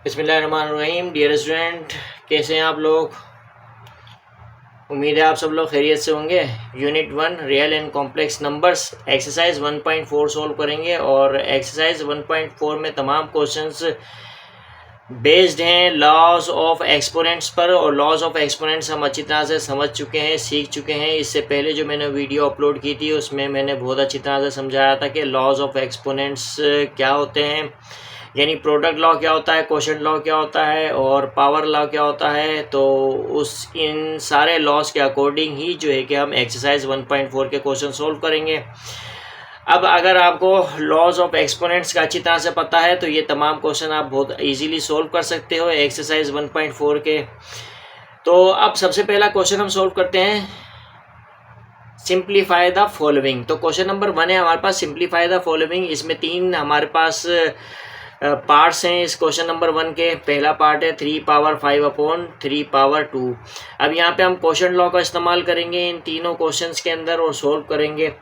बिस्मिल्लाहिर्रहमानिर्रहीम। Dear student, कैसे हैं आप लोग? उम्मीद है आप सब लोग खैरियत से होंगे। Unit 1 real and complex numbers exercise 1.4 solve करेंगे और एक्सरसाइज 1.4 में तमाम क्वेश्चंस बेस्ड हैं लॉज ऑफ एक्सपोनेंट्स पर, और लॉज ऑफ एक्सपोनेंट्स हम अच्छी तरह से समझ चुके हैं, सीख चुके हैं। इससे पहले जो मैंने वीडियो अपलोड की थी उसमें मैंने बहुत अच्छी तरह से समझाया था कि लॉज ऑफ एक्सपोनेंट्स क्या होते हैं, यानी प्रोडक्ट लॉ क्या होता है, क्वोशंट लॉ क्या होता है और पावर लॉ क्या होता है। तो इन सारे लॉज के अकॉर्डिंग ही जो है कि हम एक्सरसाइज 1.4 के क्वेश्चन सोल्व करेंगे। अब अगर आपको लॉज ऑफ एक्सपोनेंट्स का अच्छी तरह से पता है तो ये तमाम क्वेश्चन आप बहुत इजीली सोल्व कर सकते हो एक्सरसाइज 1.4 के। तो अब सबसे पहला क्वेश्चन हम सोल्व करते हैं, सिंप्लीफाई द फॉलोइंग। तो क्वेश्चन नंबर 1 है हमारे पास, सिंप्लीफाई द फॉलोइंग। इसमें 3 हमारे पास पार्ट्स हैं इस क्वेश्चन नंबर 1 के। पहला पार्ट है 3 पावर 5 अपॉन 3 पावर 2। अब यहाँ पे हम क्वोशंट लॉ का इस्तेमाल करेंगे इन तीनों क्वेश्चंस के अंदर और सोल्व करेंगे।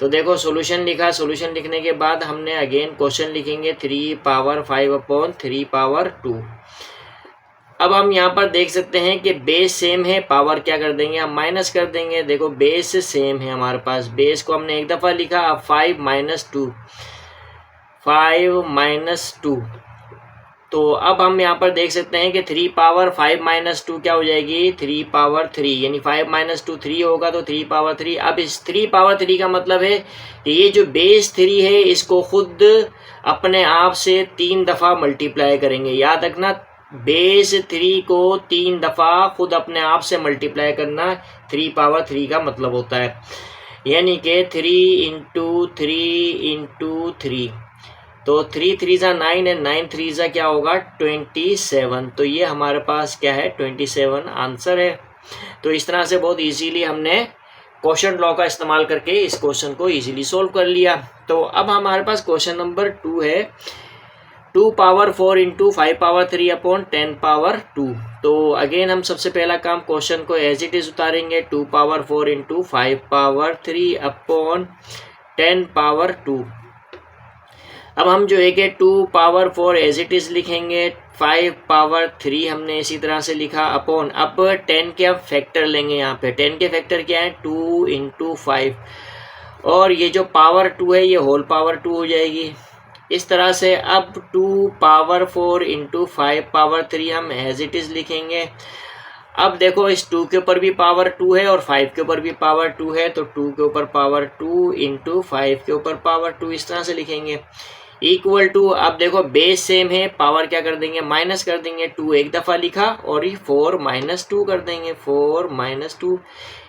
तो देखो सॉल्यूशन लिखा, सॉल्यूशन लिखने के बाद हमने अगेन क्वेश्चन लिखेंगे 3 पावर 5 अपॉन 3 पावर 2। अब हम यहाँ पर देख सकते हैं कि बेस सेम है, पावर क्या कर देंगे हम माइनस कर देंगे। देखो बेस सेम है हमारे पास, बेस को हमने एक दफ़ा लिखा, अब 5 माइनस 2, 5 माइनस 2। तो अब हम यहाँ पर देख सकते हैं कि 3 पावर 5 माइनस 2 क्या हो जाएगी, 3 पावर 3, यानी 5 माइनस 2 3 होगा तो 3 पावर 3। अब इस 3 पावर 3 का मतलब है कि ये जो बेस 3 है इसको खुद अपने आप से 3 दफ़ा मल्टीप्लाई करेंगे। याद रखना, बेस 3 को 3 दफ़ा खुद अपने आप से मल्टीप्लाई करना 3 पावर 3 का मतलब होता है, यानी कि 3 इंटू 3 इंटू 3। तो 3 3 ज़ा 9 है, 9 3 ज़ा क्या होगा 27। तो ये हमारे पास क्या है 27 आंसर है। तो इस तरह से बहुत इजीली हमने क्वोशंट लॉ का इस्तेमाल करके इस क्वेश्चन को इजीली सोल्व कर लिया। तो अब हमारे पास क्वेश्चन नंबर 2 है 2 power 4 into 5 power 3 upon 10 power 2। तो अगेन हम सबसे पहला काम क्वेश्चन को एज इट इज़ उतारेंगे, 2 power 4 into 5 power 3 upon 10 power 2। अब हम जो है कि 2 पावर 4 एज इट इज़ लिखेंगे, 5 पावर 3 हमने इसी तरह से लिखा अपॉन, अब 10 के हम फैक्टर लेंगे। यहाँ पे 10 के फैक्टर क्या है 2 इंटू 5, और ये जो पावर 2 है ये होल पावर 2 हो जाएगी इस तरह से। अब 2 पावर 4 इंटू 5 पावर 3 हम एज इट इज़ लिखेंगे। अब देखो इस 2 के ऊपर भी पावर 2 है और 5 के ऊपर भी पावर 2 है, तो 2 के ऊपर पावर 2 इंटू 5 के ऊपर पावर 2 इस तरह से लिखेंगे इक्वल टू। अब देखो बेस सेम है, पावर क्या कर देंगे माइनस कर देंगे, 2 एक दफ़ा लिखा और ये 4 माइनस 2 कर देंगे, 4 माइनस 2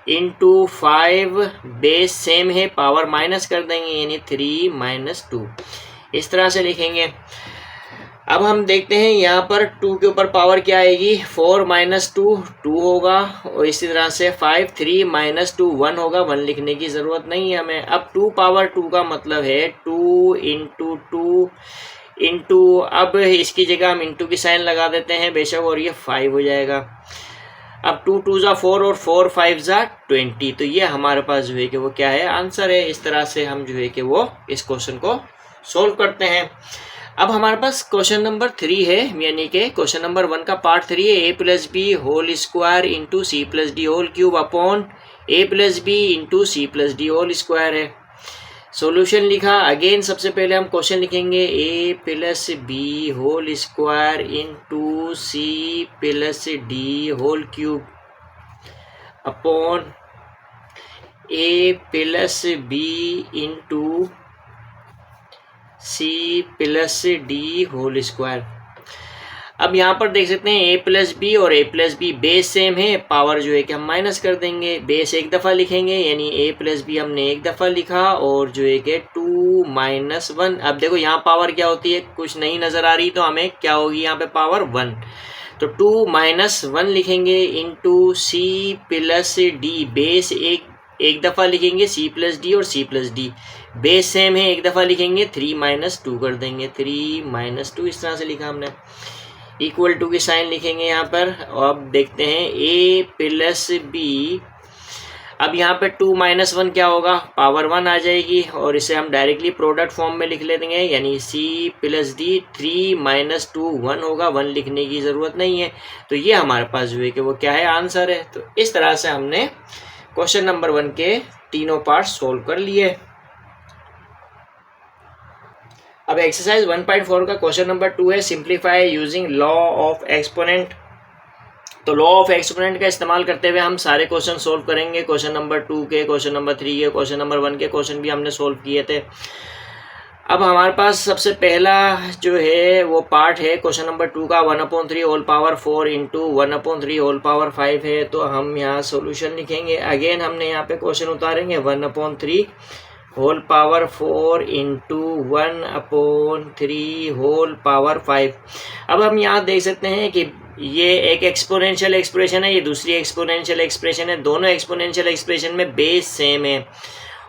इंटू 5, बेस सेम है पावर माइनस कर देंगे यानी 3 माइनस 2 इस तरह से लिखेंगे। अब हम देखते हैं यहाँ पर 2 के ऊपर पावर क्या आएगी, 4 माइनस 2 2 होगा, और इसी तरह से 5 3 माइनस 2 1 होगा, 1 लिखने की ज़रूरत नहीं है हमें। अब 2 पावर 2 का मतलब है 2 इंटू 2 इंटू, अब इसकी जगह हम इंटू की साइन लगा देते हैं बेशक, और ये 5 हो जाएगा। अब 2 2 ज़ा 4 और 4 5 ज़ा 20। तो ये हमारे पास जो है कि वो क्या है आंसर है। इस तरह से हम जो है कि वो इस क्वेश्चन को सोल्व करते हैं। अब हमारे पास क्वेश्चन नंबर 3 है, यानी कि क्वेश्चन नंबर 1 का पार्ट 3 है, a plus B whole square into C plus D whole cube upon a plus B into C plus D whole square है। सॉल्यूशन लिखा, अगेन सबसे पहले हम क्वेश्चन लिखेंगे a plus B whole square into C plus D whole cube upon a plus B into C plus D whole square. अब यहाँ पर देख सकते हैं a प्लस बी और a plus B base same है, पावर जो है कि हम माइनस कर देंगे, बेस एक दफ़ा लिखेंगे यानी a प्लस बी हमने एक दफ़ा लिखा और जो है कि 2 माइनस 1। अब देखो यहाँ पावर क्या होती है कुछ नहीं नज़र आ रही, तो हमें क्या होगी यहाँ पे पावर 1, तो 2 माइनस 1 लिखेंगे into C plus D, base एक दफ़ा लिखेंगे सी प्लस डी और C plus D base same है, एक दफ़ा लिखेंगे 3 माइनस 2 कर देंगे, 3 माइनस 2 इस तरह से लिखा हमने, इक्वल टू की साइन लिखेंगे यहाँ पर। अब देखते हैं a प्लस बी, अब यहाँ पे 2 - 1 क्या होगा, पावर 1 आ जाएगी और इसे हम डायरेक्टली प्रोडक्ट फॉर्म में लिख लेंगे, यानी C + D 3 - 2 1 होगा, 1 लिखने की ज़रूरत नहीं है। तो ये हमारे पास जो है कि वो क्या है, आंसर है। तो इस तरह से हमने क्वेश्चन नंबर 1 के तीनों पार्ट सोल्व कर लिए। अब एक्सरसाइज 1.4 का क्वेश्चन नंबर 2 है, simplify using law of exponent. तो लॉ ऑफ एक्सपोनेंट का इस्तेमाल करते हुए हम सारे क्वेश्चन सोल्व करेंगे। क्वेश्चन नंबर 2 के, क्वेश्चन नंबर 3 के, क्वेश्चन नंबर 1 के क्वेश्चन भी हमने सोल्व किए थे। अब हमारे पास सबसे पहला जो है वो पार्ट है क्वेश्चन नंबर 2 का, 1/3 whole power 4 into 1/3 whole power 5 है। तो हम यहाँ सोल्यूशन लिखेंगे। अगेन हमने यहाँ पे क्वेश्चन उतारेंगे, 1/3 whole power 4 into 1/3 whole power 5। अब हम यहाँ देख सकते हैं कि ये एक एक्सपोनेंशियल एक्सप्रेशन है, ये दूसरी एक्सपोनेंशियल एक्सप्रेशन है। दोनों एक्सपोनेंशियल एक्सप्रेशन में बेस सेम है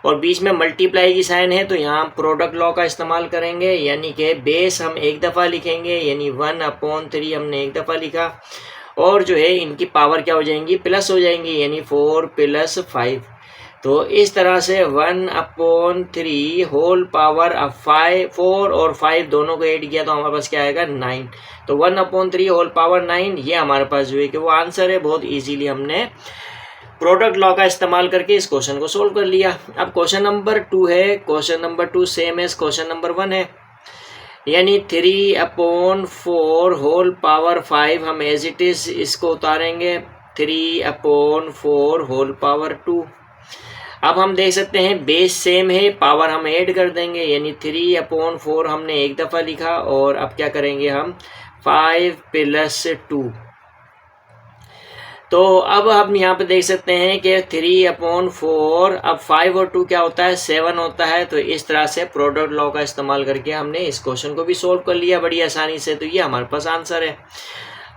और बीच में मल्टीप्लाई की साइन है, तो यहाँ हम प्रोडक्ट लॉ का इस्तेमाल करेंगे, यानी कि बेस हम एक दफ़ा लिखेंगे, यानी 1/3 हमने एक दफ़ा लिखा और जो है इनकी पावर क्या हो जाएंगी, प्लस हो जाएंगी, यानी 4 + 5। तो इस तरह से 1/3 होल पावर 5, 4 और 5 दोनों को ऐड किया तो हमारे पास क्या आएगा, 9। तो 1/3 होल पावर 9 ये हमारे पास जो है कि वो आंसर है। बहुत इजीली हमने प्रोडक्ट लॉ का इस्तेमाल करके इस क्वेश्चन को सोल्व कर लिया। अब क्वेश्चन नंबर 2 है, question number 2 same as question number 1 है, यानी 3/4 होल पावर 5 हम एज इट इज इसको उतारेंगे, 3/4 होल पावर 2। अब हम देख सकते हैं बेस सेम है, पावर हम ऐड कर देंगे, यानी 3/4 हमने एक दफ़ा लिखा और अब क्या करेंगे हम, 5 + 2। तो अब हम यहाँ पे देख सकते हैं कि 3/4, अब 5 और 2 क्या होता है, 7 होता है। तो इस तरह से प्रोडक्ट लॉ का इस्तेमाल करके हमने इस क्वेश्चन को भी सोल्व कर लिया बड़ी आसानी से। तो ये हमारे पास आंसर है।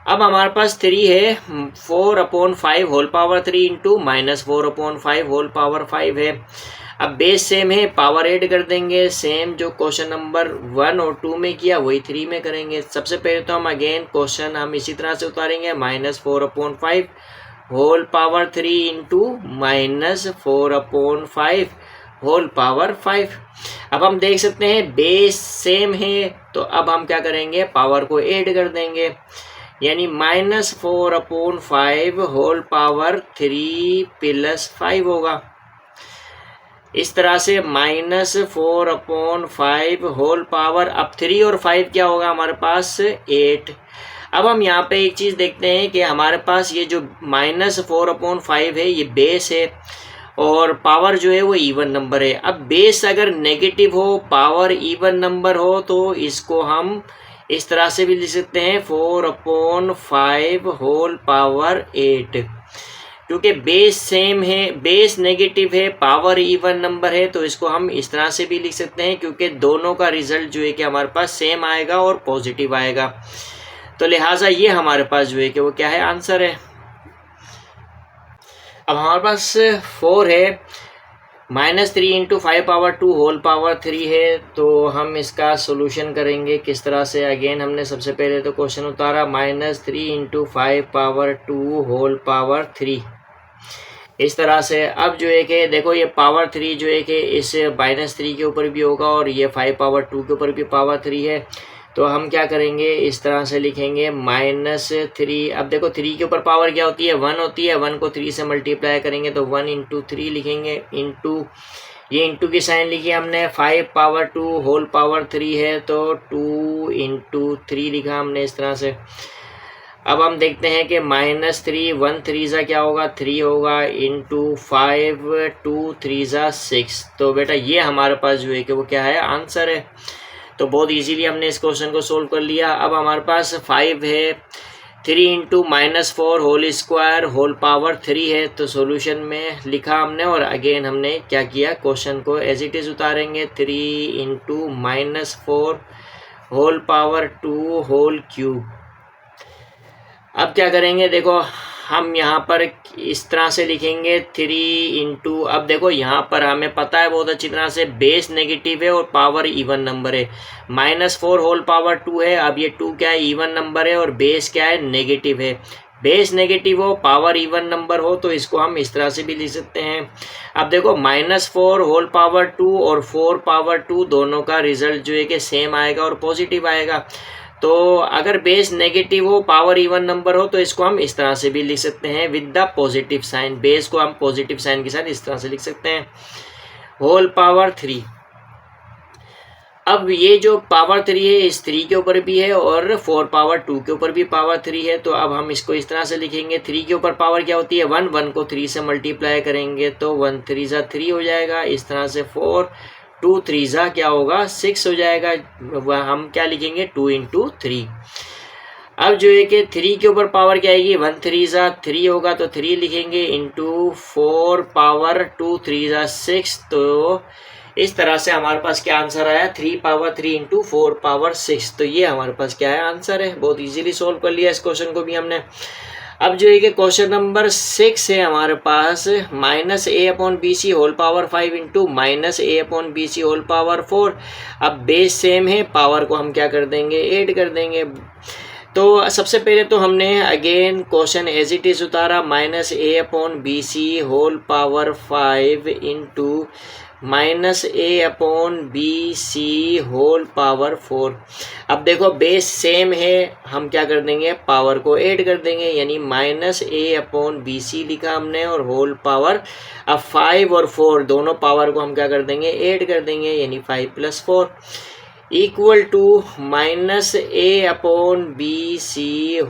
अब हमारे पास 3 है, 4/5 whole power 3 into -4/5 whole power 5 है। अब बेस सेम है, पावर ऐड कर देंगे, सेम जो क्वेश्चन नंबर 1 और 2 में किया वही 3 में करेंगे। सबसे पहले तो हम अगेन क्वेश्चन हम इसी तरह से उतारेंगे, -4/5 whole power 3 into -4/5 whole power 5। अब हम देख सकते हैं बेस सेम है, तो अब हम क्या करेंगे, पावर को ऐड कर देंगे, यानी -4/5 होल पावर 3 + 5 होगा। इस तरह से -4/5 होल पावर, अब 3 और 5 क्या होगा हमारे पास, 8। अब हम यहाँ पे एक चीज़ देखते हैं कि हमारे पास ये जो -4/5 है ये बेस है और पावर जो है वो इवन नंबर है। अब बेस अगर नेगेटिव हो, पावर इवन नंबर हो, तो इसको हम इस तरह से भी लिख सकते हैं, 4/5 होल पावर 8। क्योंकि बेस सेम है, बेस नेगेटिव है, पावर इवन नंबर है, तो इसको हम इस तरह से भी लिख सकते हैं, क्योंकि दोनों का रिजल्ट जो है कि हमारे पास सेम आएगा और पॉजिटिव आएगा। तो लिहाजा ये हमारे पास जो है कि वो क्या है, आंसर है। अब हमारे पास 4 है, -3 × 5/2 होल पावर 3 है। तो हम इसका सोल्यूशन करेंगे किस तरह से। अगेन हमने सबसे पहले तो क्वेश्चन उतारा, -3 × 5/2 होल पावर 3, इस तरह से। अब जो है कि देखो ये पावर 3 जो है कि इस -3 के ऊपर भी होगा और ये 5/2 के ऊपर भी पावर 3 है। तो हम क्या करेंगे, इस तरह से लिखेंगे -3। अब देखो 3 के ऊपर पावर क्या होती है, 1 होती है, 1 को 3 से मल्टीप्लाई करेंगे तो 1 × 3 लिखेंगे, इंटू ये इंटू की साइन लिखी हमने, 5/2 होल पावर 3 है तो 2 × 3 लिखा हमने इस तरह से। अब हम देखते हैं कि -3, 1 3 क्या होगा, 3 होगा, इंटू 5, 2 3 6। तो बेटा ये हमारे पास जो है कि वो क्या है, आंसर है। तो बहुत इजीली हमने इस क्वेश्चन को सोल्व कर लिया। अब हमारे पास 5 है, 3 × -4 होल स्क्वायर होल पावर 3 है। तो सॉल्यूशन में लिखा हमने और अगेन हमने क्या किया, क्वेश्चन को एज इट इज़ उतारेंगे, 3 × -4 होल पावर 2 होल क्यूब। अब क्या करेंगे, देखो हम यहाँ पर इस तरह से लिखेंगे 3 × अब देखो यहाँ पर हमें पता है बहुत अच्छी तरह से बेस नेगेटिव है और पावर इवन नंबर है। -4 होल पावर 2 है, अब ये 2 क्या है, इवन नंबर है और बेस क्या है, नेगेटिव है। बेस नेगेटिव हो, पावर इवन नंबर हो तो इसको हम इस तरह से भी लिख सकते हैं। अब देखो -4 होल पावर 2 और 4 पावर 2 दोनों का रिजल्ट जो है कि सेम आएगा और पॉजिटिव आएगा। तो अगर बेस नेगेटिव हो, पावर इवन नंबर हो तो इसको हम इस तरह से भी लिख सकते हैं with the positive sign. Base को हम पॉजिटिव साइन के साथ इस तरह से लिख सकते हैं, होल पावर 3। अब ये जो पावर 3 है इस 3 के ऊपर भी है और 4 पावर 2 के ऊपर भी पावर 3 है। तो अब हम इसको इस तरह से लिखेंगे, 3 के ऊपर पावर क्या होती है 1, 1 को 3 से मल्टीप्लाई करेंगे तो 1 3 ज़ा 3 हो जाएगा। इस तरह से 4, 2 3 ज़ा क्या होगा 6 हो जाएगा। वह हम क्या लिखेंगे 2 × 3। अब जो है कि 3 के ऊपर पावर क्या आएगी 1 3 ज़ा 3 होगा तो 3 लिखेंगे इंटू 4 पावर 2 3 ज़ा 6। तो इस तरह से हमारे पास क्या आंसर आया 3 पावर 3 × 4 पावर 6। तो ये हमारे पास क्या है आंसर है। बहुत इजीली सोल्व कर लिया इस क्वेश्चन को भी हमने। अब जो है कि क्वेश्चन नंबर 6 है हमारे पास -a/bc whole power 5 × -a/bc whole power 4। अब बेस सेम है, पावर को हम क्या कर देंगे ऐड कर देंगे। तो सबसे पहले तो हमने again question as it is उतारा, -a/bc whole power 5 × -a/bc whole power 4। अब देखो बेस सेम है, हम क्या कर देंगे पावर को ऐड कर देंगे, यानी -a/bc लिखा हमने और होल पावर। अब 5 और 4 दोनों पावर को हम क्या कर देंगे ऐड कर देंगे, यानी 5 + 4 equal to -a/bc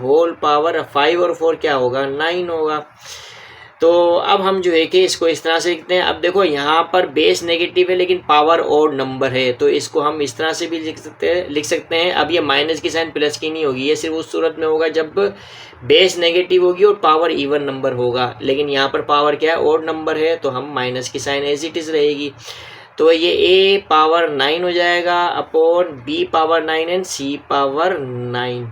whole power. 5 और 4 क्या होगा 9 होगा। तो अब हम जो है कि इसको इस तरह से लिखते हैं। अब देखो यहाँ पर बेस नेगेटिव है लेकिन पावर ओड नंबर है तो इसको हम इस तरह से भी लिख सकते हैं। अब ये माइनस की साइन प्लस की नहीं होगी, ये सिर्फ उस सूरत में होगा जब बेस नेगेटिव होगी और पावर इवन नंबर होगा। लेकिन यहाँ पर पावर क्या है ओड नंबर है तो हम माइनस की साइन एज इट इज रहेगी। तो ये a पावर 9 हो जाएगा upon b power 9 and c power 9।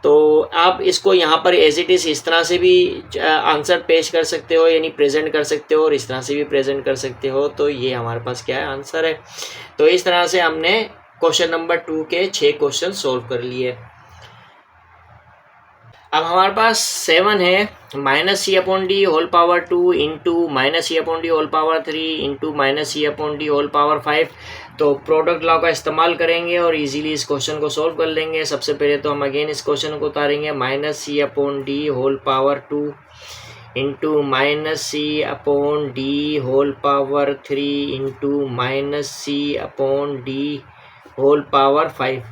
तो आप इसको यहाँ पर एज इट इज़ इस तरह से भी आंसर पेश कर सकते हो, यानी प्रेजेंट कर सकते हो और इस तरह से भी प्रेजेंट कर सकते हो। तो ये हमारे पास क्या है आंसर है। तो इस तरह से हमने क्वेश्चन नंबर 2 के 6 क्वेश्चन सोल्व कर लिए। अब हमारे पास 7 है -c/d whole power 2 × -c/d whole power 3 × -c/d whole power 5। तो प्रोडक्ट लॉ का इस्तेमाल करेंगे और इजीली इस क्वेश्चन को सोल्व कर लेंगे। सबसे पहले तो हम अगेन इस क्वेश्चन को उतारेंगे, -c/d whole power 2 × -c/d whole power 3 × -c/d whole power 5।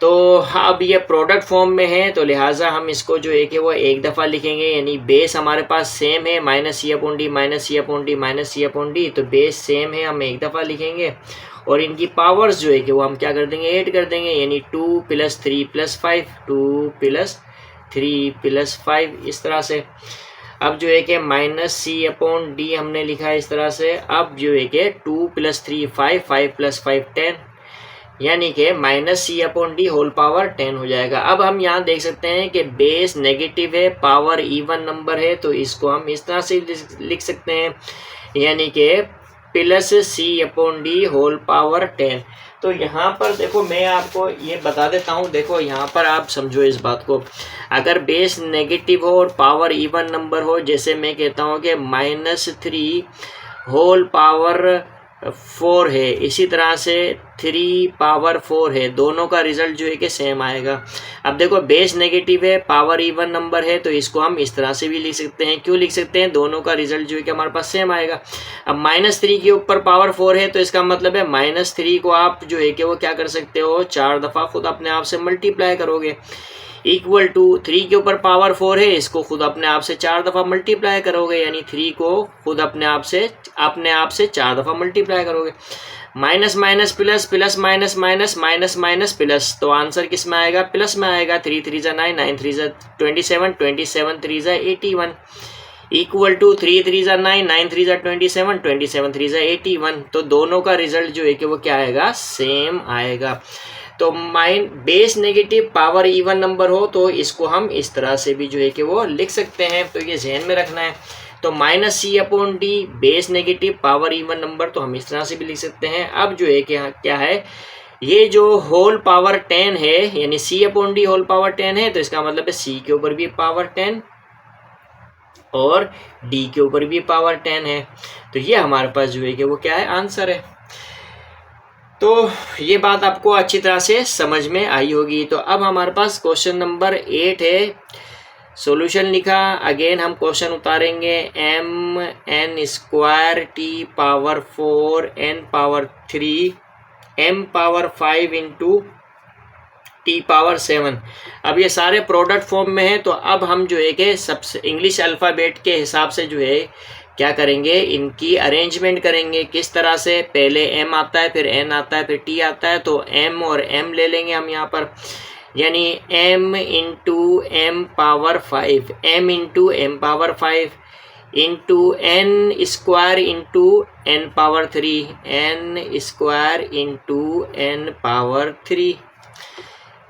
तो अब ये प्रोडक्ट फॉर्म में है तो लिहाजा हम इसको जो है कि वो एक दफ़ा लिखेंगे, यानी बेस हमारे पास सेम है -c/d तो बेस सेम है, हम एक दफ़ा लिखेंगे और इनकी पावर्स जो है कि वो हम क्या कर देंगे ऐड कर देंगे, यानी 2 + 3 + 5 2 + 3 + 5 इस तरह से। अब जो है कि -c/d हमने लिखा है इस तरह से। अब जो है कि 2 + 3 5 5 + 5 10 यानी कि -c/d होल पावर 10 हो जाएगा। अब हम यहाँ देख सकते हैं कि बेस नेगेटिव है, पावर इवन नंबर है तो इसको हम इस तरह से लिख सकते हैं, यानी कि +c/d होल पावर 10। तो यहाँ पर देखो मैं आपको ये बता देता हूँ, देखो यहाँ पर आप समझो इस बात को। अगर बेस नेगेटिव हो और पावर इवन नंबर हो, जैसे मैं कहता हूँ कि -3 होल पावर 4 है, इसी तरह से 3 पावर 4 है, दोनों का रिजल्ट जो है कि सेम आएगा। अब देखो बेस नेगेटिव है, पावर इवन नंबर है तो इसको हम इस तरह से भी लिख सकते हैं। क्यों लिख सकते हैं, दोनों का रिजल्ट जो है कि हमारे पास सेम आएगा। अब -3 के ऊपर पावर 4 है तो इसका मतलब है -3 को आप जो है कि वो क्या कर सकते हो 4 दफ़ा खुद अपने आप से मल्टीप्लाई करोगे, इक्वल टू 3 के ऊपर पावर 4 है, इसको खुद अपने आप से 4 दफ़ा मल्टीप्लाई करोगे, यानी 3 को खुद अपने आप से 4 दफ़ा मल्टीप्लाई करोगे। Minus minus plus, plus minus minus, minus minus plus, तो आंसर किस में आएगा प्लस में आएगा। 3 3 ज़ा 9, 9 3 ज़ा 27, 27 3 ज़ा 81 इक्वल टू 3 3 ज़ा 9, 9 3 ज़ा 27, 27 3 ज़ा 81। तो दोनों का रिजल्ट जो है कि वो क्या आएगा सेम आएगा। तो base negative power even number हो तो इसको हम इस तरह से भी जो है कि वो लिख सकते हैं, तो ये ध्यान में रखना है। तो -c/d base negative power even number तो हम इस तरह से भी लिख सकते हैं। अब जो है कि क्या है ये जो होल पावर 10 है यानी C/D होल पावर 10 है, तो इसका मतलब है C के ऊपर भी पावर 10 और D के ऊपर भी पावर 10 है। तो ये हमारे पास जो है कि वो क्या है, आंसर है। तो ये बात आपको अच्छी तरह से समझ में आई होगी। तो अब हमारे पास क्वेश्चन नंबर 8 है। सॉल्यूशन लिखा, अगेन हम क्वेश्चन उतारेंगे। mn² T⁴ n⁴ m⁴ 5 into T⁴ 7। अब ये सारे प्रोडक्ट फॉर्म में है, तो अब हम जो है कि सबसे इंग्लिश अल्फ़ाबेट के हिसाब से जो है क्या करेंगे, इनकी अरेंजमेंट करेंगे। किस तरह से, पहले m आता है, फिर n आता है, फिर t आता है, तो m और m ले लेंगे हम यहाँ पर, यानी m into m⁴5, m into m⁴5 into n² into n⁴3, n² into n⁴3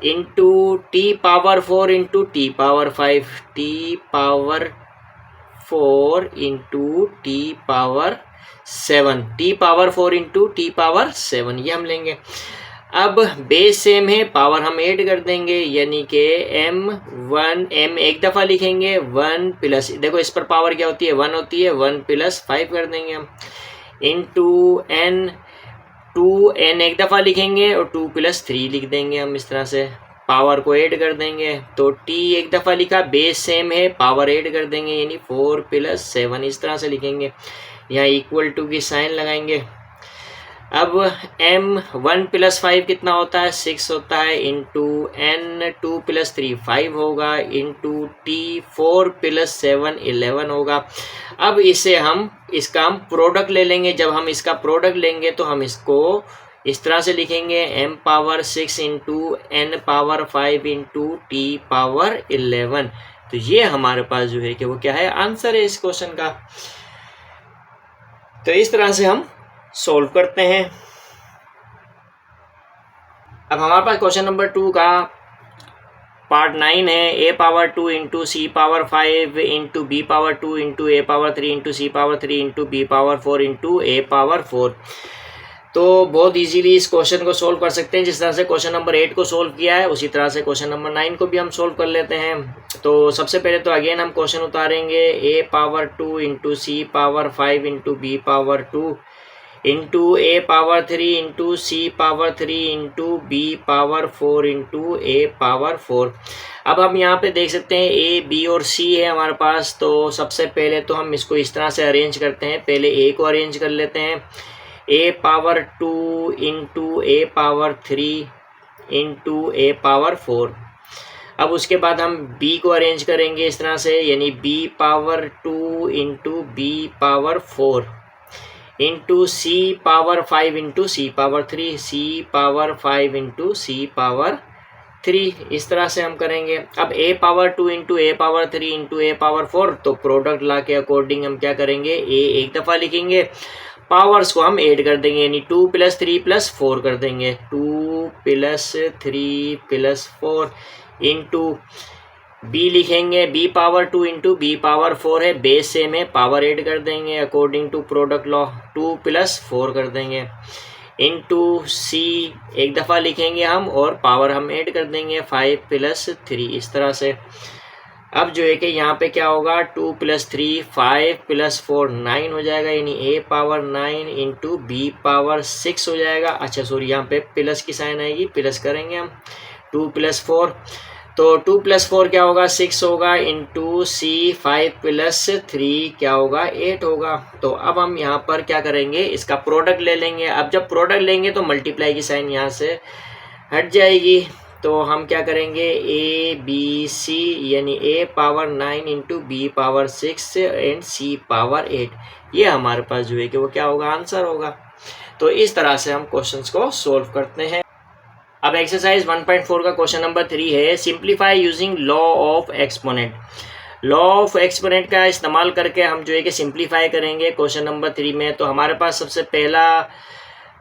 into T⁴4 into T⁴5, T⁴4 into T⁴7, T⁴4 into T⁴7, ये हम लेंगे। अब बेस सेम है, पावर हम ऐड कर देंगे, यानी कि m एक दफ़ा लिखेंगे, 1 प्लस, देखो इस पर पावर क्या होती है, 1 होती है, 1 + 5 कर देंगे हम, इंटू n, 2n एक दफ़ा लिखेंगे और 2 + 3 लिख देंगे हम, इस तरह से पावर को ऐड कर देंगे। तो t एक दफ़ा लिखा, बेस सेम है, पावर ऐड कर देंगे, यानी 4 + 7, इस तरह से लिखेंगे। यहाँ इक्वल टू की साइन लगाएंगे। अब m 1 + 5 कितना होता है, 6 होता है, इंटू n 2 + 3 5 होगा, इंटू t 4 + 7 11 होगा। अब इसे हम इसका हम प्रोडक्ट ले लेंगे। जब हम इसका प्रोडक्ट लेंगे तो हम इसको इस तरह से लिखेंगे, m⁴6 into n⁴5 into T⁴11। तो ये हमारे पास जो है कि वो क्या है, आंसर है इस क्वेश्चन का। तो इस तरह से हम सॉल्व करते हैं। अब हमारे पास क्वेश्चन नंबर 2 का पार्ट 9 है। a⁴2 into C⁴5 into b⁴2 into a⁴3 into C⁴3 into b⁴4 into a⁴4। तो बहुत इजीली इस क्वेश्चन को सोल्व कर सकते हैं। जिस तरह से क्वेश्चन नंबर 8 को सोल्व किया है, उसी तरह से क्वेश्चन नंबर 9 को भी हम सोल्व कर लेते हैं। तो सबसे पहले तो अगेन हम क्वेश्चन उतारेंगे, a⁴2 into C⁴5 into b⁴2 into a⁴3 into C⁴3 into b⁴4 into a⁴4। अब हम यहाँ पे देख सकते हैं a, b और c है हमारे पास। तो सबसे पहले तो हम इसको इस तरह से अरेंज करते हैं। पहले a को अरेंज कर लेते हैं, a⁴2 into a⁴3 into a⁴4। अब उसके बाद हम b को अरेंज करेंगे इस तरह से, यानी b⁴2 into b⁴4 into C⁴5 into C⁴3, C⁴5 into C⁴3, इस तरह से हम करेंगे। अब a⁴2 into a⁴3 into a⁴4, तो प्रोडक्ट ला के अकॉर्डिंग हम क्या करेंगे, a एक दफ़ा लिखेंगे, पावर्स को हम ऐड कर देंगे, यानी 2 + 3 + 4 कर देंगे, 2 + 3 + 4 इंटू b लिखेंगे, b⁴2 इंटू b⁴4 है, बेस सेम है, पावर ऐड कर देंगे अकॉर्डिंग टू प्रोडक्ट लॉ, 2 + 4 कर देंगे, इंटू c एक दफ़ा लिखेंगे हम और पावर हम ऐड कर देंगे, 5 + 3, इस तरह से। अब जो है कि यहाँ पे क्या होगा, 2 + 3 5 + 4 9 हो जाएगा, यानी a⁴9 इंटू b⁴6 हो जाएगा। अच्छा सॉरी, यहाँ पे प्लस की साइन आएगी, प्लस करेंगे हम, 2 + 4, तो 2 + 4 क्या होगा, 6 होगा, इंटू c 5 + 3 क्या होगा, 8 होगा। तो अब हम यहाँ पर क्या करेंगे, इसका प्रोडक्ट ले लेंगे। अब जब प्रोडक्ट लेंगे तो मल्टीप्लाई की साइन यहाँ से हट जाएगी। तो हम क्या करेंगे, a b c, यानी a⁴9 into b⁴6 and c⁴8, ये हमारे पास जो है कि वो क्या होगा, आंसर होगा। तो इस तरह से हम क्वेश्चंस को सोल्व करते हैं। अब एक्सरसाइज 1.4 का क्वेश्चन नंबर 3 है, simplify using law of exponent. Law of exponent का इस्तेमाल करके हम जो है कि सिंप्लीफाई करेंगे क्वेश्चन नंबर 3 में। तो हमारे पास सबसे पहला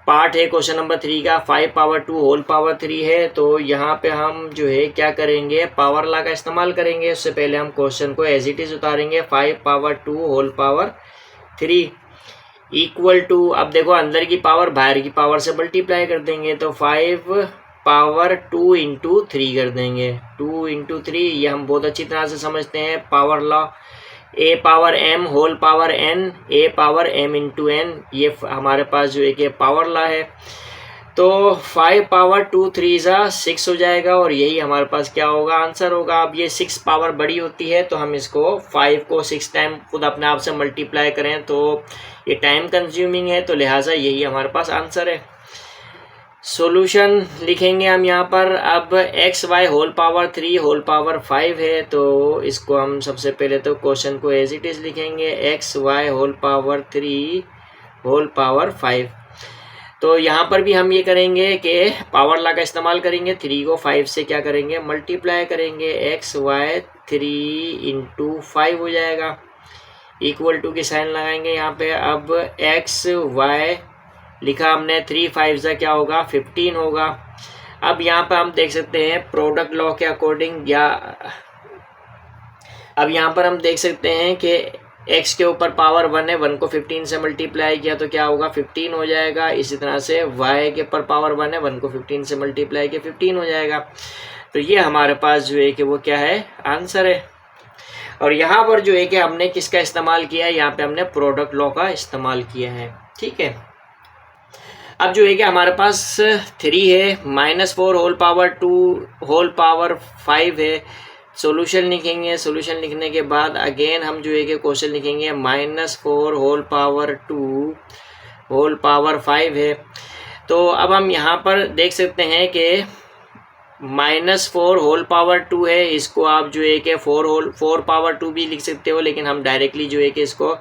पार्ट है क्वेश्चन नंबर 3 का, 5⁴2 होल पावर 3 है। तो यहाँ पे हम जो है क्या करेंगे, पावर लॉ का इस्तेमाल करेंगे। उससे पहले हम क्वेश्चन को एज इट इज़ उतारेंगे, 5⁴2 होल पावर 3 इक्वल टू, अब देखो अंदर की पावर बाहर की पावर से मल्टीप्लाई कर देंगे, तो 5 पावर 2 इंटू 3 कर देंगे। 2 इंटू 3 ये हम बहुत अच्छी तरह से समझते हैं power law, A power M whole power N, A power M into N, ये हमारे पास जो एक पावर लॉ है। तो 5 पावर 2 3 ज़ा 6 हो जाएगा और यही हमारे पास क्या होगा, आंसर होगा। अब ये 6 पावर बड़ी होती है तो हम इसको 5 को 6 टाइम खुद अपने आप से मल्टीप्लाई करें तो ये टाइम कंज्यूमिंग है, तो लिहाजा यही हमारे पास आंसर है। सॉल्यूशन लिखेंगे हम यहाँ पर। अब X Y whole power 3 whole power 5 है, तो इसको हम सबसे पहले तो क्वेश्चन को एज इट इज़ लिखेंगे, X Y whole power 3 whole power 5। तो यहाँ पर भी हम ये करेंगे कि पावर लॉ का इस्तेमाल करेंगे, 3 को 5 से क्या करेंगे, मल्टीप्लाई करेंगे, एक्स वाई 3 इंटू 5 हो जाएगा, इक्वल टू की साइन लगाएंगे यहाँ पे। अब एक्स वाई लिखा हमने, 3 5 ज़ा क्या होगा, 15 होगा। अब यहाँ पर हम देख सकते हैं प्रोडक्ट लॉ के अकॉर्डिंग, या अब यहाँ पर हम देख सकते हैं कि x के ऊपर पावर 1 है, 1 को 15 से मल्टीप्लाई किया तो क्या होगा, 15 हो जाएगा। इसी तरह से y के ऊपर पावर 1 है, 1 को 15 से मल्टीप्लाई किया 15 हो जाएगा। तो ये हमारे पास जो है कि वो क्या है, आंसर है। और यहाँ पर जो है कि हमने किसका इस्तेमाल किया है, यहाँ पे हमने प्रोडक्ट लॉ का इस्तेमाल किया है, ठीक है। अब जो है कि हमारे पास 3 है, -4 होल पावर 2 होल पावर 5 है। सॉल्यूशन लिखेंगे, सॉल्यूशन लिखने के बाद अगेन हम जो है कि क्वेश्चन लिखेंगे, -4 होल पावर 2 होल पावर 5 है। तो अब हम यहाँ पर देख सकते हैं कि -4 होल पावर 2 है, इसको आप जो है कि 4 पावर 2 भी लिख सकते हो, लेकिन हम डायरेक्टली जो है कि इसको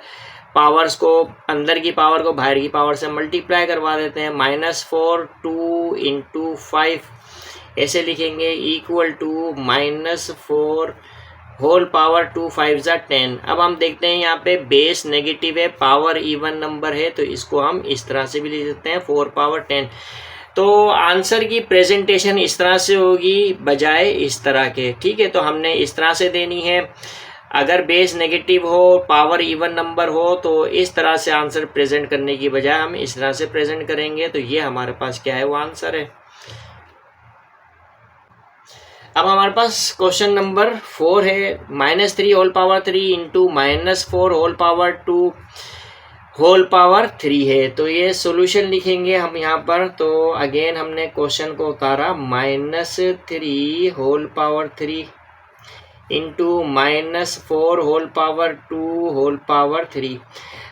पावर्स को, अंदर की पावर को बाहर की पावर से मल्टीप्लाई करवा देते हैं। -4 2 इंटू 5 ऐसे लिखेंगे, इक्वल टू -4 होल पावर 2 5 ज़ा 10। अब हम देखते हैं यहाँ पे बेस नेगेटिव है, पावर इवन नंबर है, तो इसको हम इस तरह से भी लिख सकते हैं, 4 पावर 10। तो आंसर की प्रेजेंटेशन इस तरह से होगी बजाय इस तरह के, ठीक है। तो हमने इस तरह से देनी है, अगर बेस नेगेटिव हो, पावर इवन नंबर हो, तो इस तरह से आंसर प्रेजेंट करने की बजाय हम इस तरह से प्रेजेंट करेंगे, तो ये हमारे पास क्या है, वो आंसर है। अब हमारे पास क्वेश्चन नंबर 4 है, -3 whole power 3 into -4 whole power 2 whole power 3 है। तो ये सॉल्यूशन लिखेंगे हम यहाँ पर। तो अगेन हमने क्वेश्चन को उतारा, -3 whole power 3 into -4 whole power 2 whole power 3।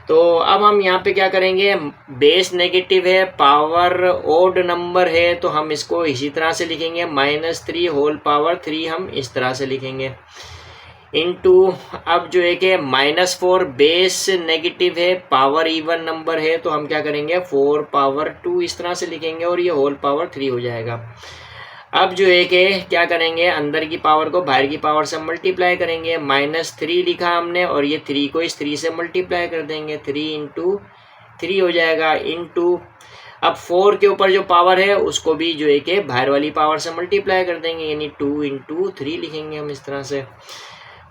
तो अब हम यहाँ पे क्या करेंगे, बेस नेगेटिव है, पावर ओड नंबर है, तो हम इसको इसी तरह से लिखेंगे, -3 होल पावर 3 हम इस तरह से लिखेंगे, इनटू, अब जो है कि -4 बेस नेगेटिव है, पावर इवन नंबर है, तो हम क्या करेंगे, 4 पावर 2 इस तरह से लिखेंगे और ये होल पावर 3 हो जाएगा। अब जो है कि क्या करेंगे, अंदर की पावर को बाहर की पावर से मल्टीप्लाई करेंगे, -3 लिखा हमने और ये 3 को इस 3 से मल्टीप्लाई कर देंगे, 3 इंटू 3 हो जाएगा, इनटू, अब 4 के ऊपर जो पावर है उसको भी जो है कि बाहर वाली पावर से मल्टीप्लाई कर देंगे, यानी 2 इंटू 3 लिखेंगे हम इस तरह से।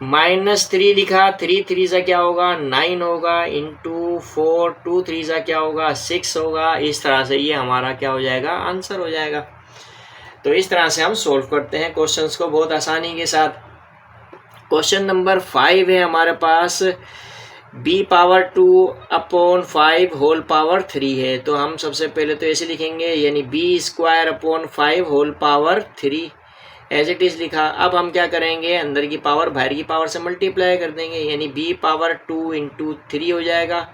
-3 लिखा, 3 3 सा क्या होगा, 9 होगा, इंटू 4 2 3 सा क्या होगा, 6 होगा। इस तरह से ये हमारा क्या हो जाएगा, आंसर हो जाएगा। तो इस तरह से हम सोल्व करते हैं क्वेश्चंस को बहुत आसानी के साथ। क्वेश्चन नंबर 5 है हमारे पास, b power 2 upon 5 whole power 3 है। तो हम सबसे पहले तो ऐसे लिखेंगे, यानी b² upon 5 whole power 3 as it is लिखा। अब हम क्या करेंगे, अंदर की पावर बाहर की पावर से मल्टीप्लाई कर देंगे, यानी b पावर 2 इंटू 3 हो जाएगा,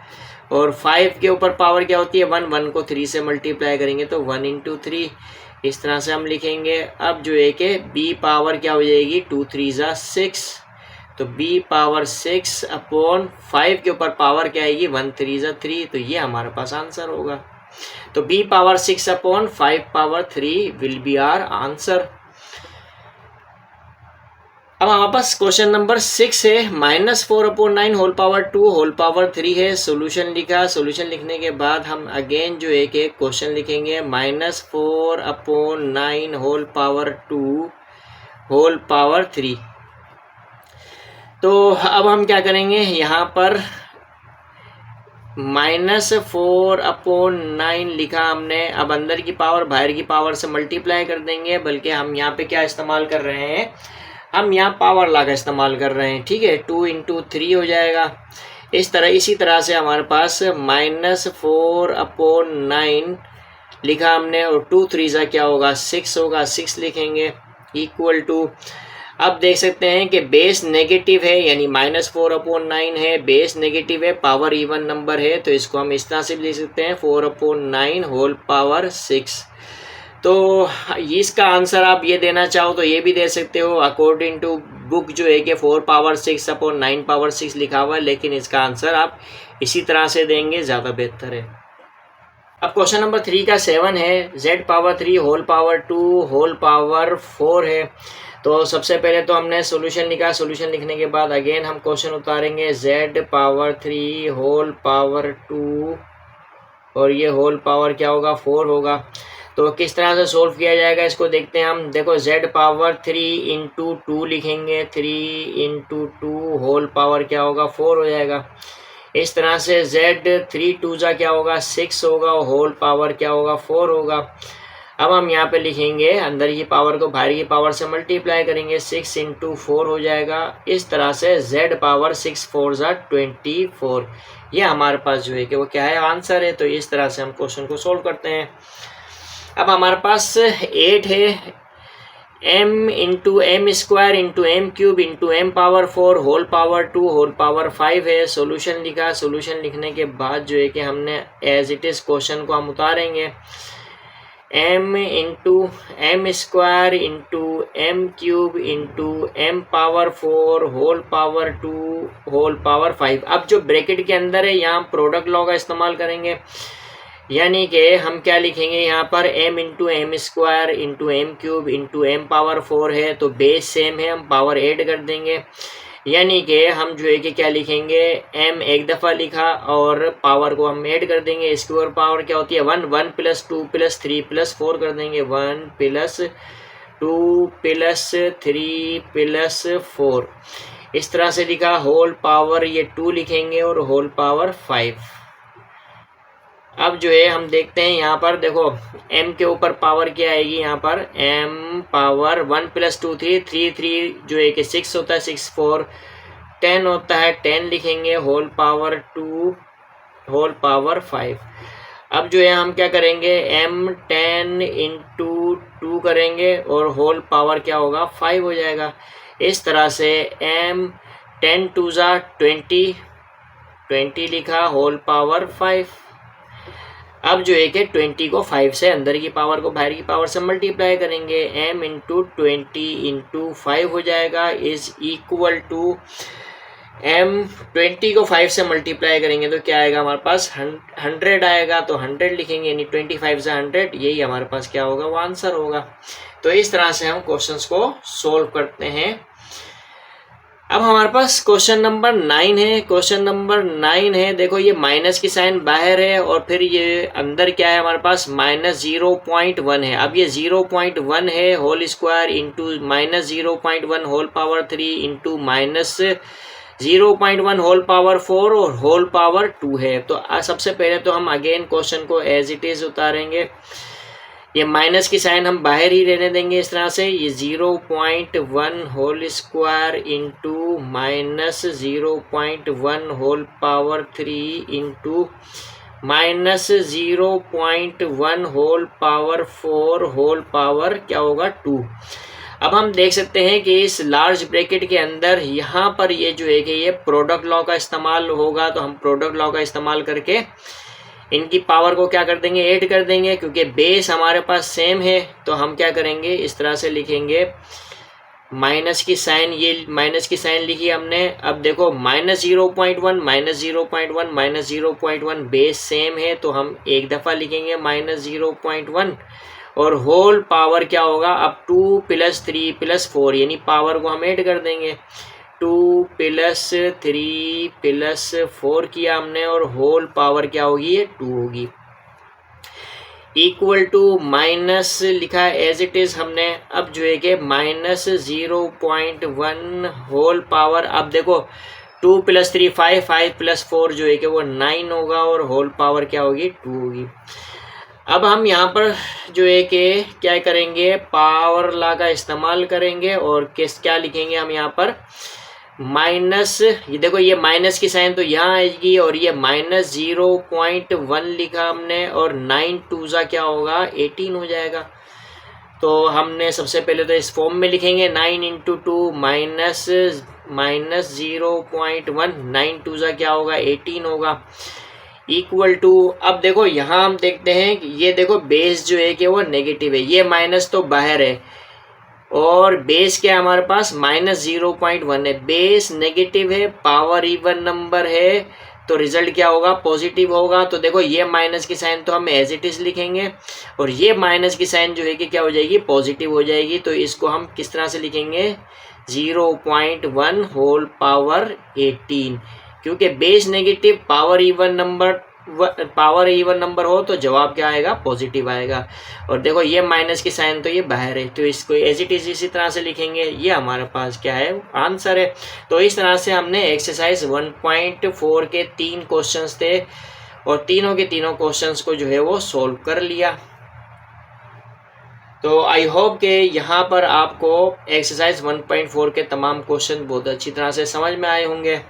और 5 के ऊपर पावर क्या होती है, 1, 1 को 3 से मल्टीप्लाई करेंगे तो 1 इंटू 3 इस तरह से हम लिखेंगे। अब जो है कि b पावर क्या हो जाएगी, 2 3 ज़ा 6, तो b पावर 6 अपॉन 5 के ऊपर पावर क्या आएगी, 1 3 ज़ा 3, तो ये हमारे पास आंसर होगा। तो b power 6 upon 5 power 3 will be our answer. अब हमारे पास क्वेश्चन नंबर 6 है, -4 upon 9 whole power 2 whole power 3 है। सॉल्यूशन लिखा, सॉल्यूशन लिखने के बाद हम अगेन जो है कि क्वेश्चन लिखेंगे, -4 upon 9 whole power 2 whole power 3। तो अब हम क्या करेंगे, यहाँ पर -4/9 लिखा हमने। अब अंदर की पावर बाहर की पावर से मल्टीप्लाई कर देंगे, बल्कि हम यहाँ पे क्या इस्तेमाल कर रहे हैं, हम यहाँ पावर लॉ का इस्तेमाल कर रहे हैं, ठीक है। 2 × 3 हो जाएगा। इसी तरह से हमारे पास -4/9 लिखा हमने, और 2 3 सा क्या होगा, 6 होगा, 6 लिखेंगे, इक्वल टू, अब देख सकते हैं कि बेस नेगेटिव है, यानी -4/9 है, बेस नेगेटिव है, पावर इवन नंबर है, तो इसको हम इस तरह से भी लिख सकते हैं 4/9 होल पावर 6। तो इसका आंसर आप ये देना चाहो तो ये भी दे सकते हो, अकॉर्डिंग टू बुक जो है कि 4/6/9/6 लिखा हुआ है, लेकिन इसका आंसर आप इसी तरह से देंगे, ज़्यादा बेहतर है। अब क्वेश्चन नंबर 3 का 7 है, Z⁻3 whole power 2 whole power 4 है। तो सबसे पहले तो हमने सोल्यूशन लिखा, सोल्यूशन लिखने के बाद अगेन हम क्वेश्चन उतारेंगे, Z⁻3 होल पावर 2 और ये होल पावर क्या होगा, 4 होगा। तो किस तरह से सोल्व किया जाएगा इसको देखते हैं हम। देखो Z⁻3 × 2 लिखेंगे, 3 × 2 होल पावर क्या होगा, 4 हो जाएगा। इस तरह से Z 3 2 क्या होगा, 6 होगा, और होल पावर क्या होगा, 4 होगा। अब हम यहाँ पे लिखेंगे, अंदर की पावर को बाहर की पावर से मल्टीप्लाई करेंगे, 6 × 4 हो जाएगा। इस तरह से Z⁻6 4 24, ये हमारे पास जो है कि वो क्या है, आंसर है। तो इस तरह से हम क्वेश्चन को सोल्व करते हैं। अब हमारे पास 8 है, m × m² × m³ × m⁴ whole power 2 whole power 5 है। सोल्यूशन लिखा, सोल्यूशन लिखने के बाद जो है कि हमने एज इट इज़ क्वेश्चन को हम उतारेंगे, m × m² × m³ × m⁴ whole power 2 whole power 5। अब जो ब्रैकेट के अंदर है यहाँ प्रोडक्ट लॉ का इस्तेमाल करेंगे, यानी कि हम क्या लिखेंगे यहाँ पर, m × m² × m³ × m⁴ है, तो बेस सेम है, हम पावर ऐड कर देंगे, यानी कि हम जो है कि क्या लिखेंगे, m एक दफ़ा लिखा और पावर को हम ऐड कर देंगे। इसकी और पावर क्या होती है, 1 1 + 2 + 3 + 4 कर देंगे, 1 + 2 + 3 + 4। इस तरह से लिखा, होल पावर ये 2 लिखेंगे और होल पावर 5। अब जो है हम देखते हैं यहाँ पर, देखो m के ऊपर पावर क्या आएगी, यहाँ पर m पावर 1 + 2 3 3 3 जो है कि 6 होता है, 6 4 10 होता है, 10 लिखेंगे, होल पावर 2 होल पावर 5। अब जो है हम क्या करेंगे, m 10 × 2 करेंगे और होल पावर क्या होगा, 5 हो जाएगा। इस तरह से m 10 2 20 20 लिखा, होल पावर 5। अब जो है कि 20 को 5 से अंदर की पावर को बाहर की पावर से मल्टीप्लाई करेंगे, m × 20 × 5 हो जाएगा, इज इक्वल टू m 20 को 5 से मल्टीप्लाई करेंगे तो क्या आएगा हमारे पास, 100 आएगा, तो 100 लिखेंगे, यानी 25 से 100, यही हमारे पास क्या होगा, वो आंसर होगा। तो इस तरह से हम क्वेश्चंस को सोल्व करते हैं। अब हमारे पास क्वेश्चन नंबर 9 है, क्वेश्चन नंबर 9 है, देखो ये माइनस की साइन बाहर है और फिर ये अंदर क्या है हमारे पास, -0.1 है। अब ये 0.1 है whole square into -0.1 whole power 3 into -0.1 whole power 4 और होल पावर 2 है। तो सबसे पहले तो हम अगेन क्वेश्चन को एज इट इज़ उतारेंगे, ये माइनस की साइन हम बाहर ही रहने देंगे इस तरह से, ये 0.1 whole square into -0.1 whole power 3 into -0.1 whole power 4 whole power क्या होगा, 2। अब हम देख सकते हैं कि इस लार्ज ब्रैकेट के अंदर यहाँ पर ये जो है कि ये प्रोडक्ट लॉ का इस्तेमाल होगा, तो हम प्रोडक्ट लॉ का इस्तेमाल करके इनकी पावर को क्या कर देंगे, ऐड कर देंगे, क्योंकि बेस हमारे पास सेम है। तो हम क्या करेंगे, इस तरह से लिखेंगे, माइनस की साइन, ये माइनस की साइन लिखी हमने। अब देखो -0.1 -0.1 -0.1 बेस सेम है, तो हम एक दफ़ा लिखेंगे -0.1 और होल पावर क्या होगा, अब 2 + 3 + 4, यानी पावर को हम ऐड कर देंगे, 2 + 3 + 4 किया हमने और होल पावर क्या होगी, ये 2 होगी, इक्वल टू माइनस लिखा एज इट इज़ हमने। अब जो है कि -0.1 होल पावर, अब देखो 2 + 3 5, 5 + 4 जो है कि वो 9 होगा और होल पावर क्या होगी 2 होगी। अब हम यहाँ पर जो है कि क्या करेंगे, पावर लॉ का इस्तेमाल करेंगे और क्या लिखेंगे हम यहाँ पर माइनस, ये देखो ये माइनस की साइन तो यहाँ आएगी और ये -0.1 लिखा हमने और 9 2 ज़ा क्या होगा 18 हो जाएगा। तो हमने सबसे पहले तो इस फॉर्म में लिखेंगे 9 × 2 -0.1, 9 2 ज़ा क्या होगा 18 होगा इक्वल टू। अब देखो यहाँ हम देखते हैं कि ये देखो बेस जो है कि वो नेगेटिव है, ये माइनस तो बाहर है और बेस क्या हमारे पास -0.1 है, बेस नेगेटिव है, पावर इवन नंबर है तो रिजल्ट क्या होगा पॉजिटिव होगा। तो देखो ये माइनस की साइन तो हम एज इट इज लिखेंगे और ये माइनस की साइन जो है कि क्या हो जाएगी पॉजिटिव हो जाएगी। तो इसको हम किस तरह से लिखेंगे 0.1 होल पावर 18, क्योंकि base negative power even number हो तो जवाब क्या आएगा पॉजिटिव आएगा। और देखो ये माइनस की साइन तो ये बाहर है तो इसको एज इट इज इसी तरह से लिखेंगे, ये हमारे पास क्या है आंसर है। तो इस तरह से हमने एक्सरसाइज 1.4 के 3 क्वेश्चंस थे और तीनों के तीनों क्वेश्चंस को जो है वो सॉल्व कर लिया। तो आई होप कि यहाँ पर आपको एक्सरसाइज 1.4 के तमाम क्वेश्चन बहुत अच्छी तरह से समझ में आए होंगे।